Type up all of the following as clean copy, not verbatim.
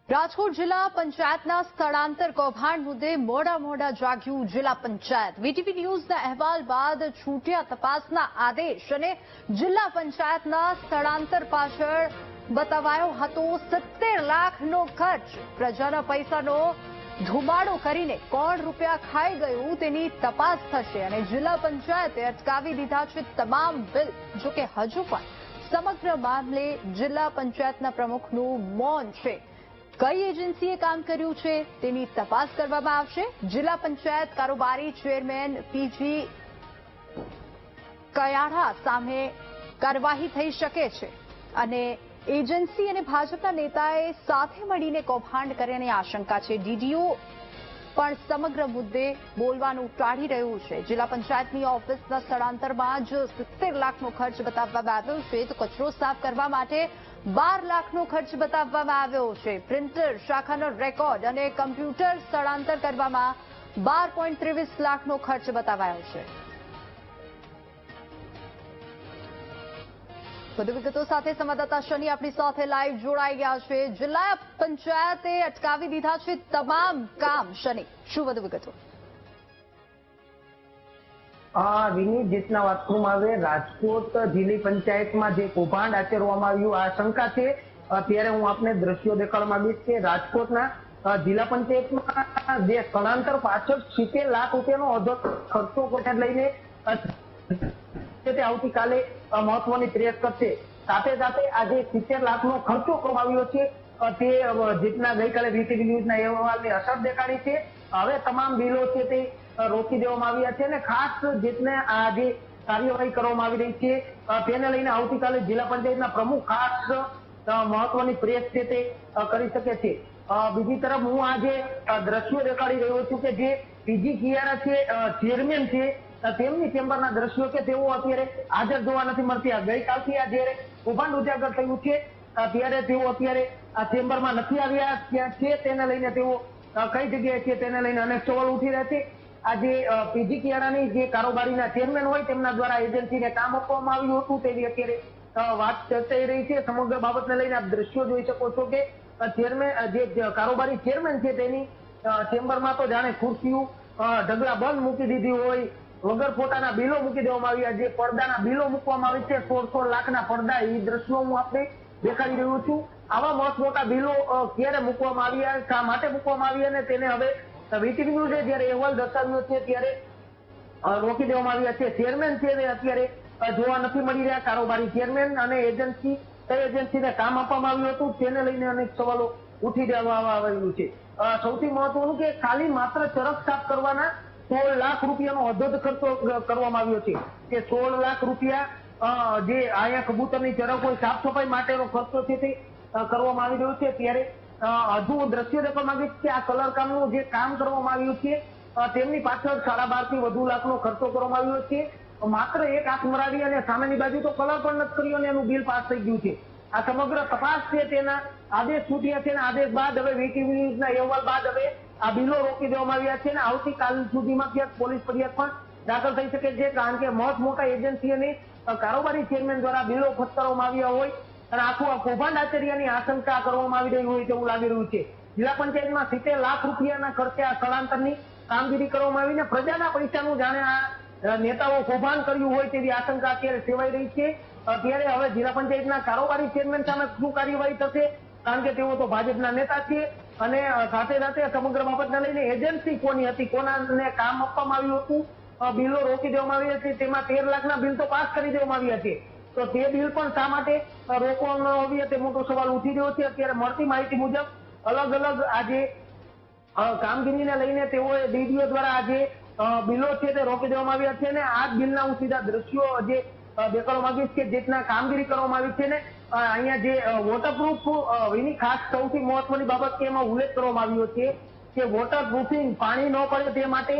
રાજકોટ જિલ્લા પંચાયતના સ્થળાંતર કૌભાંડ મુદ્દે મોડા જાગ્યું જિલ્લા પંચાયત। વીટીવી ન્યૂઝના અહેવાલ બાદ છૂટ્યા તપાસના આદેશ અને જિલ્લા પંચાયતના સ્થળાંતર પાછળ બતાવાયો હતો 70 લાખનો ખર્ચ। પ્રજાના પૈસાનો ધુમાડો કરીને કોણ રૂપિયા ખાઈ ગયું તેની તપાસ થશે અને જિલ્લા પંચાયતે અટકાવી દીધા છે તમામ બિલ। જોકે હજુ પણ સમગ્ર મામલે જિલ્લા પંચાયતના પ્રમુખનું મૌન છે। કઈ એજન્સીએ કામ કર્યું છે તેની તપાસ કરવામાં આવશે। જિલ્લા પંચાયત કારોબારી ચેરમેન પીજી કયાડા સામે કાર્યવાહી થઈ શકે છે અને એજન્સી અને ભાજપના નેતાએ સાથે મળીને કૌભાંડ કર્યાની આશંકા છે। ડીડીઓ પણ સમગ્ર મુદ્દે બોલવાનું ટાળી રહ્યું છે। જિલ્લા પંચાયતની ઓફિસના સ્થળાંતરમાં જ 70 લાખનો ખર્ચ બતાવવામાં આવ્યો છે તો કચરો સાફ કરવા માટે 12 લાખનો ખર્ચ બતાવવામાં આવ્યો છે। પ્રિન્ટર, શાખાનો રેકોર્ડ અને કમ્પ્યુટર સ્થળાંતર કરવામાં 12.23 લાખનો ખર્ચ બતાવાયો છે। વધુ વિગતો સાથે સંવાદદાતા શનિ આપણી સાથે લાઈવ જોડાઈ ગયા છે। જિલ્લા પંચાયતે અટકાવી દીધા છે તમામ કામ। શનિ, શું વધુ વિગતો? વિનીત, જેટલા વાત કરવામાં આવે રાજકોટ જિલ્લા પંચાયતમાં જે કૌભાંડ આચરવામાં આવ્યું આ શંકા છે। ત્યારે હું આપને દ્રશ્યો દેખાડવા માંગીશ કે રાજકોટના જિલ્લા પંચાયતમાં જે સ્થળાંતર પાછળ 70 લાખ રૂપિયાનો અધૂરો ખર્ચો લઈને આવતીકાલે મહત્વની પ્રેસ કરશે। સાથે સાથે આજે 70 લાખનો ખર્ચો કરવામાં આવ્યો છે તે જેટલા ગઈકાલે વીટીવી ન્યૂઝના અહેવાલની અસર દેખાડી છે। હવે તમામ બિલો છે તે રોકી દેવામાં આવ્યા છે અને ખાસ જેટને આ જે કાર્યવાહી કરવામાં આવી રહી છે તેને લઈને આવતીકાલે જિલ્લા પંચાયતના પ્રમુખ ખાસ મહત્વની પ્રેસ છે તે કરી શકે છે। બીજી તરફ હું આજે દ્રશ્યો દેખાડી રહ્યો છું કે જે પીજી કિયારા છે ચેરમેન છે તેમની ચેમ્બરના દ્રશ્યો કે તેઓ અત્યારે હાજર જોવા નથી મળતી। ગઈકાલથી આ જયારે કૌભાંડ ઉજાગર થયું છે ત્યારે તેઓ અત્યારે આ ચેમ્બરમાં નથી આવ્યા। ક્યાં છે તેને લઈને તેઓ કઈ જગ્યાએ છે તેને લઈને અનેક સવાલ ઉઠી રહ્યા છે। આજે પીજી કિયારાની જે કારોબારીના ચેરમેન હોય તેમના દ્વારા એજન્સીને કામ આપવામાં આવ્યું હતું તેવી અત્યારે વાત ચર્ચાઈ રહી છે। સમગ્ર બાબતને લઈને આપ દ્રશ્યો જોઈ શકો છો કે ચેરમેન જે કારોબારી ચેરમેન છે તેની ચેમ્બરમાં તો જાણે ખુરશીઓ ઢગલા બંધ મૂકી દીધી હોય, વગર ફોટાના બિલો મૂકી દેવામાં આવ્યા। જે પડદાના બિલો મૂકવામાં આવે છે 16 લાખના પડદા, એ દ્રશ્યો હું આપને દેખાડી રહ્યો છું। આવા મોટા બિલો ક્યારે મૂકવામાં આવ્યા, શા માટે મૂકવામાં આવ્યા અને તેને હવે વીટીવી ન્યૂઝે જયારે અહેવાલ દર્શાવ્યો છે ત્યારે રોકી દેવામાં આવ્યા છે। ચેરમેન છે તે અત્યારે જોવા નથી મળી રહ્યા। કારોબારી ચેરમેન અને એજન્સીને કામ આપવામાં આવ્યું હતું તેને લઈને અનેક સવાલો ઉઠી દેવામાં આવ્યું છે। સૌથી મહત્વનું કે ખાલી માત્ર ચરસ સાફ કરવાના 16 લાખ રૂપિયાનો અધધ ખર્ચો કરવામાં આવ્યો છે કે 16 લાખ રૂપિયા જે અહીંયા કબૂતરની ચરસ હોય સાફ સફાઈ માટેનો ખર્ચો છે તે કરવામાં આવી રહ્યો છે। ત્યારે હજુ દ્રશ્ય દેખવા માંગીશ કે આ કલર કામનું જે કામ કરવામાં આવ્યું છે તેમની પાછળ 12.5 થી વધુ લાખનો ખર્ચો કરવામાં આવ્યો છે। માત્ર એક હાથ મરાવી અને સામેની બાજુ તો કલર પણ નથી કર્યો અને એનું બિલ પાસ થઈ ગયું છે। આ સમગ્ર તપાસ છે તેના આદેશ છૂટ્યા છે અને આદેશ બાદ હવે વીટીવી ન્યૂઝના અહેવાલ બાદ હવે આ બિલો રોકી દેવામાં આવ્યા છે અને આવતીકાલ સુધીમાં ક્યાંક પોલીસ ફરિયાદ પણ દાખલ થઈ શકે છે। કારણ કે મોટા એજન્સીઓની કારોબારી ચેરમેન દ્વારા બિલો ફટકારવામાં આવ્યા હોય અને આખું આ કૌભાંડ આચર્યાની આશંકા કરવામાં આવી રહી હોય તેવું લાગી રહ્યું છે। જિલ્લા પંચાયતમાં 70 લાખ રૂપિયાના ખર્ચે આ સ્થળાંતરની કામગીરી કરવામાં આવીને પ્રજાના પૈસાનું જાણે આ નેતાઓ કૌભાંડ કર્યું હોય તેવી આશંકા અત્યારે સેવાઈ રહી છે। ત્યારે હવે જિલ્લા પંચાયતના કારોબારી ચેરમેન સામે શું કાર્યવાહી થશે, કારણ કે તેઓ તો ભાજપના નેતા છે અને સાથે સાથે સમગ્ર બાબતને લઈને એજન્સી કોની હતી, કોનાને કામ આપવામાં આવ્યું હતું, બિલો રોકી દેવામાં આવ્યા છે તેમાં 13 લાખના બિલ તો પાસ કરી દેવામાં આવ્યા છે તો તે બિલ પણ શા માટે રોકવામાં આવ્યા તે મોટો સવાલ ઉઠી રહ્યો છે। અત્યારે મળતી માહિતી મુજબ અલગ અલગ આજે કામગીરીને લઈને તેઓએ ડીડીઓ દ્વારા આજે બિલો છે તે રોકી દેવામાં આવ્યા છે અને આ જ બિલના હું સીધા દ્રશ્યો જે દેખાડવા માંગીશ કે જેટલા કામગીરી કરવામાં આવી છે ને અહીંયા જે વોટરપ્રૂફ એની ખાસ સૌથી મહત્વની બાબત કે એમાં ઉલ્લેખ કરવામાં આવ્યો છે કે વોટરપ્રૂફિંગ પાણી ન પડે તે માટે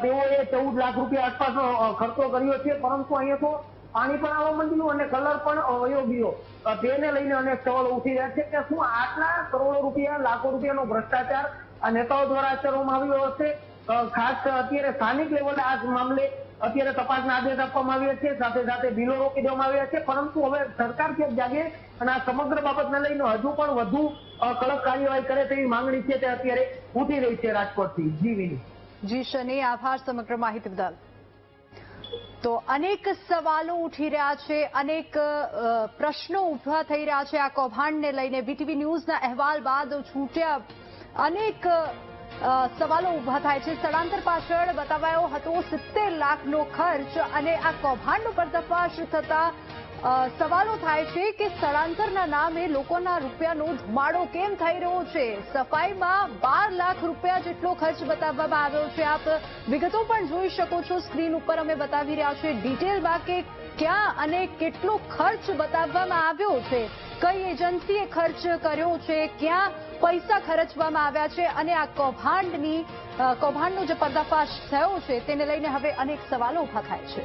તેઓએ 14 લાખ રૂપિયા આસપાસનો ખર્ચો કર્યો છે, પરંતુ અહીંયા તો પાણી પણ આવવા માંડ્યું અને કલર પણ વયો ગયો। તેને લઈને અનેક સવાલો ઉઠી રહ્યા છે કે શું આટલા કરોડો રૂપિયા, લાખો રૂપિયાનો ભ્રષ્ટાચાર આ નેતાઓ દ્વારા આચરવામાં આવ્યો હશે। ખાસ અત્યારે સ્થાનિક લેવલે આ મામલે અત્યારે તપાસના આદેશ આપવામાં આવ્યા છે, સાથે સાથે બિલો રોકી દેવામાં આવ્યા છે, પરંતુ હવે સરકાર ક્યાંક જાગે અને આ સમગ્ર બાબતને લઈને હજુ પણ વધુ કડક કાર્યવાહી કરે તેવી માંગણી છે તે અત્યારે ઉઠી રહી છે રાજકોટથી. જી વિની. જી શની, આભાર સમગ્ર માહિતી બદલ. તો અનેક સવાલો ઉઠી રહ્યા છે, અનેક પ્રશ્નો ઉભા થઈ રહ્યા છે આ કૌભાંડને લઈને. વીટીવી ન્યૂઝના અહેવાલ બાદ છૂટ્યા અનેક સવાલો ઉભા થાય છે. સ્થળાંતર પાછળ બતાવાયો હતો 70 લાખનો ખર્ચ અને આ કૌભાંડનો પર્દાફાશ થતા સવાલો થાય છે કે સ્થળાંતરના નામે લોકોના રૂપિયાનો ધુમાડો કેમ થઈ રહ્યો છે. સફાઈમાં 12 લાખ રૂપિયા જેટલો ખર્ચ બતાવવામાં આવ્યો છે. આપ વિગતો પણ જોઈ શકો છો, સ્ક્રીન ઉપર અમે બતાવી રહ્યા છીએ ડિટેલમાં કે ક્યાં અને કેટલો ખર્ચ બતાવવામાં આવ્યો છે, કઈ એજન્સીએ ખર્ચ કર્યો છે, ક્યાં પૈસા ખર્ચવામાં આવ્યા છે અને આ કૌભાંડનો જે પર્દાફાશ થયો છે તેને લઈને હવે અનેક સવાલો ઉભા થાય છે.